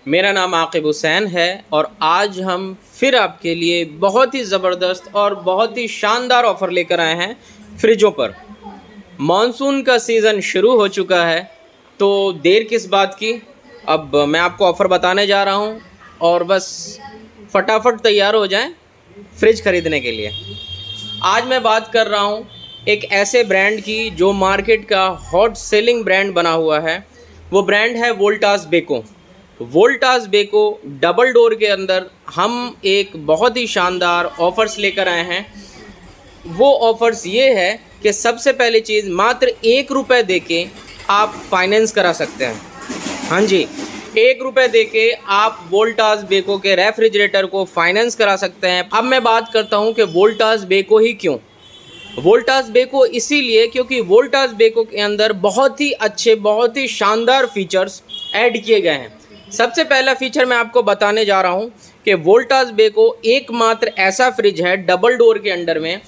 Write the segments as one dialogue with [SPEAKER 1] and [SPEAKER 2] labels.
[SPEAKER 1] मेरा नाम आकिब हुसैन है और आज हम फिर आपके लिए बहुत ही ज़बरदस्त और बहुत ही शानदार ऑफ़र लेकर आए हैं फ्रिजों पर। मानसून का सीज़न शुरू हो चुका है, तो देर किस बात की। अब मैं आपको ऑफ़र बताने जा रहा हूं और बस फटाफट तैयार हो जाएं फ्रिज ख़रीदने के लिए। आज मैं बात कर रहा हूं एक ऐसे ब्रांड की जो मार्केट का हॉट सेलिंग ब्रांड बना हुआ है। वो ब्रांड है Voltas Beko. Voltas Beko double door के अंदर हम एक बहुत ही शानदार ऑफ़र्स लेकर आए हैं। वो ऑफ़र्स ये है कि सबसे पहली चीज़, मात्र ₹1 देके आप फाइनेंस करा सकते हैं। हाँ जी, ₹1 देके आप वोल्टास बेको के रेफ्रिजरेटर को फाइनेंस करा सकते हैं। अब मैं बात करता हूँ कि वोल्टास बेको ही क्यों। वोल्टास बेको इसीलिए क्योंकि वोल्टास बेको के अंदर बहुत ही अच्छे, बहुत ही शानदार फीचर्स ऐड किए गए हैं। सबसे पहला फीचर मैं आपको बताने जा रहा हूँ कि वोल्टास बेको एकमात्र ऐसा फ्रिज है डबल डोर के अंडर में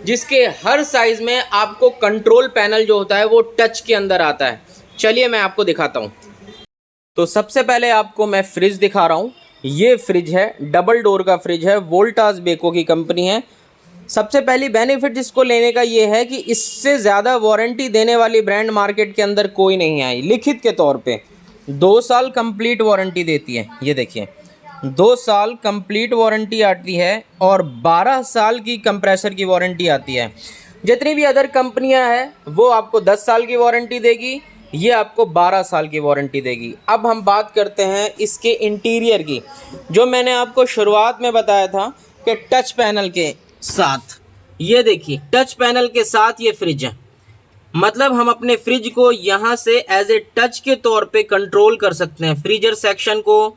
[SPEAKER 1] जिसके हर साइज़ में आपको कंट्रोल पैनल जो होता है वो टच के अंदर आता है। चलिए मैं आपको दिखाता हूँ। तो सबसे पहले आपको मैं फ्रिज दिखा रहा हूँ। ये फ्रिज है, डबल डोर का फ्रिज है, वोल्टास बेको की कंपनी है। सबसे पहली बेनिफिट इसको लेने का ये है कि इससे ज़्यादा वारंटी देने वाली ब्रांड मार्केट के अंदर कोई नहीं आई। लिखित के तौर पे 2 साल कंप्लीट वारंटी देती है। ये देखिए, 2 साल कंप्लीट वारंटी आती है और 12 साल की कंप्रेसर की वारंटी आती है। जितनी भी अदर कंपनियां हैं वो आपको 10 साल की वारंटी देगी, ये आपको 12 साल की वारंटी देगी। अब हम बात करते हैं इसके इंटीरियर की, जो मैंने आपको शुरुआत में बताया था कि टच पैनल के साथ। ये देखिए, टच पैनल के साथ ये फ्रिज है। मतलब हम अपने फ्रिज को यहाँ से एज ए टच के तौर पे कंट्रोल कर सकते हैं, फ्रीजर सेक्शन को,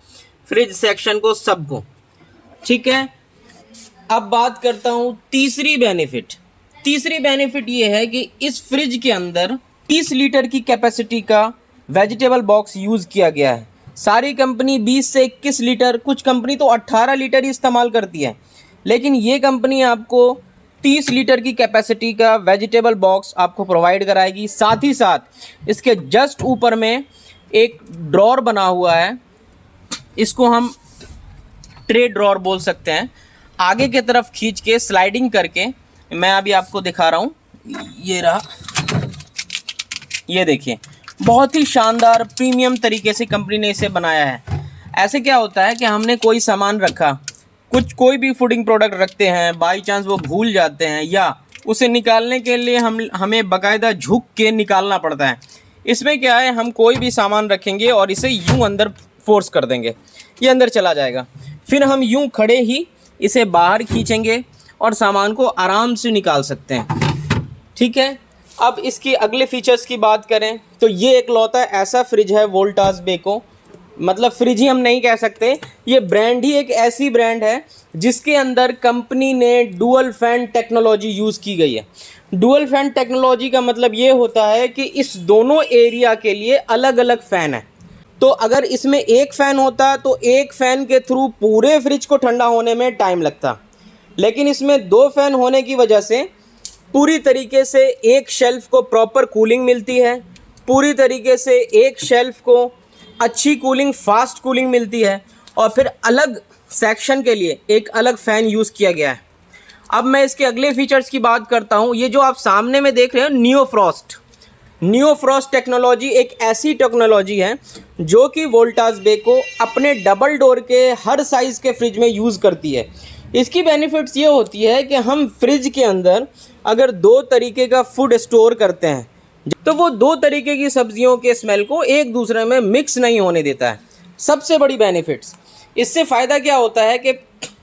[SPEAKER 1] फ्रिज सेक्शन को, सबको। ठीक है, अब बात करता हूँ तीसरी बेनिफिट। तीसरी बेनिफिट ये है कि इस फ्रिज के अंदर 30 लीटर की कैपेसिटी का वेजिटेबल बॉक्स यूज़ किया गया है। सारी कंपनी 20 से 21 लीटर, कुछ कंपनी तो 18 लीटर ही इस्तेमाल करती है, लेकिन ये कंपनी आपको 30 लीटर की कैपेसिटी का वेजिटेबल बॉक्स आपको प्रोवाइड कराएगी। साथ ही साथ इसके जस्ट ऊपर में एक ड्रॉर बना हुआ है, इसको हम ट्रे ड्रॉर बोल सकते हैं। आगे की तरफ खींच के स्लाइडिंग करके मैं अभी आपको दिखा रहा हूँ। ये रहा, ये देखिए, बहुत ही शानदार प्रीमियम तरीके से कंपनी ने इसे बनाया है। ऐसे क्या होता है कि हमने कोई सामान रखा, कोई भी फूडिंग प्रोडक्ट रखते हैं, बाई चांस वो भूल जाते हैं या उसे निकालने के लिए हमें बाकायदा झुक के निकालना पड़ता है। इसमें क्या है, हम कोई भी सामान रखेंगे और इसे यूं अंदर फोर्स कर देंगे, ये अंदर चला जाएगा। फिर हम यूं खड़े ही इसे बाहर खींचेंगे और सामान को आराम से निकाल सकते हैं। ठीक है, अब इसकी अगले फीचर्स की बात करें तो ये एकलौता ऐसा फ्रिज है वोल्टास बेको, मतलब फ्रिज ही हम नहीं कह सकते, ये ब्रांड ही एक ऐसी ब्रांड है जिसके अंदर कंपनी ने डुअल फैन टेक्नोलॉजी यूज़ की गई है। डुअल फैन टेक्नोलॉजी का मतलब ये होता है कि इस दोनों एरिया के लिए अलग अलग फ़ैन है। तो अगर इसमें एक फ़ैन होता तो एक फ़ैन के थ्रू पूरे फ्रिज को ठंडा होने में टाइम लगता, लेकिन इसमें 2 फ़ैन होने की वजह से पूरी तरीके से एक शेल्फ़ को प्रॉपर कूलिंग मिलती है, पूरी तरीके से एक शेल्फ़ को अच्छी कूलिंग, फास्ट कूलिंग मिलती है, और फिर अलग सेक्शन के लिए एक अलग फ़ैन यूज़ किया गया है। अब मैं इसके अगले फीचर्स की बात करता हूँ। ये जो आप सामने में देख रहे हो, नियो फ्रॉस्ट टेक्नोलॉजी एक ऐसी टेक्नोलॉजी है जो कि वोल्टास बेको अपने डबल डोर के हर साइज़ के फ्रिज में यूज़ करती है। इसकी बेनिफिट्स ये होती है कि हम फ्रिज के अंदर अगर 2 तरीके का फूड स्टोर करते हैं तो वो 2 तरीके की सब्जियों के स्मेल को एक दूसरे में मिक्स नहीं होने देता है। सबसे बड़ी बेनिफिट्स, इससे फ़ायदा क्या होता है कि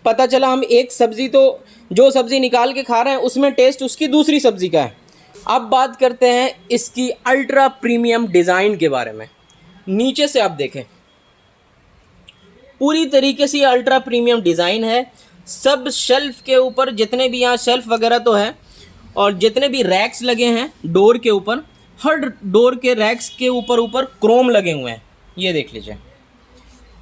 [SPEAKER 1] पता चला हम एक सब्ज़ी, तो जो सब्ज़ी निकाल के खा रहे हैं उसमें टेस्ट उसकी दूसरी सब्ज़ी का है। अब बात करते हैं इसकी अल्ट्रा प्रीमियम डिज़ाइन के बारे में। नीचे से आप देखें, पूरी तरीके से अल्ट्रा प्रीमियम डिज़ाइन है। सब शेल्फ़ के ऊपर, जितने भी यहाँ शेल्फ़ वगैरह तो है, और जितने भी रैक्स लगे हैं डोर के ऊपर, हर डोर के रैक्स के ऊपर क्रोम लगे हुए हैं। ये देख लीजिए,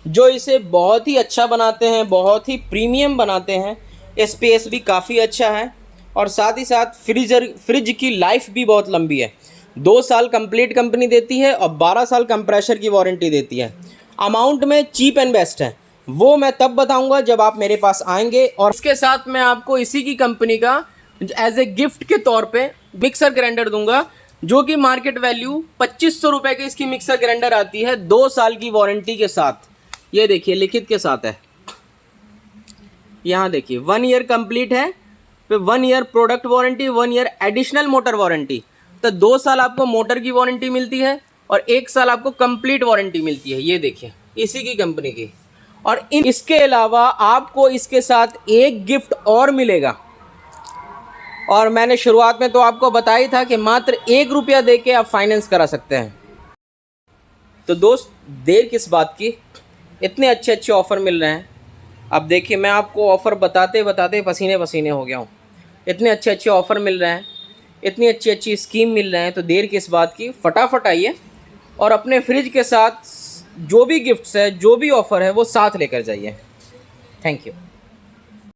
[SPEAKER 1] जो इसे बहुत ही अच्छा बनाते हैं, बहुत ही प्रीमियम बनाते हैं। स्पेस भी काफ़ी अच्छा है और साथ ही साथ फ्रिज की लाइफ भी बहुत लंबी है। 2 साल कंप्लीट कंपनी देती है और 12 साल कंप्रेसर की वारंटी देती है। अमाउंट में चीप एंड बेस्ट है, वो मैं तब बताऊंगा जब आप मेरे पास आएंगे। और इसके साथ मैं आपको इसी की कंपनी का एज ए गिफ्ट के तौर पे मिक्सर ग्राइंडर दूंगा, जो कि मार्केट वैल्यू 2500 रुपये की इसकी मिक्सर ग्राइंडर आती है 2 साल की वारंटी के साथ। ये देखिए लिखित के साथ है, यहाँ देखिए 1 ईयर कंप्लीट है, फिर 1 year product warranty, 1 year additional motor warranty. तो 2 साल आपको मोटर की वारंटी मिलती है और 1 साल आपको कंप्लीट वारंटी मिलती है। ये देखिए इसी की कंपनी की। और इसके अलावा आपको इसके साथ एक गिफ्ट और मिलेगा, और मैंने शुरुआत में तो आपको बताया था कि मात्र 1 रुपया दे के आप फाइनेंस करा सकते हैं। तो दोस्त देर किस बात की, इतने अच्छे अच्छे ऑफ़र मिल रहे हैं। अब देखिए मैं आपको ऑफ़र बताते बताते पसीने पसीने हो गया हूँ। इतने अच्छे अच्छे ऑफ़र मिल रहे हैं, इतनी अच्छी अच्छी स्कीम मिल रहे हैं, तो देर किस बात की, फटाफट आइए और अपने फ्रिज के साथ जो भी गिफ्ट्स है, जो भी ऑफ़र है, वो साथ लेकर जाइए। Thank you.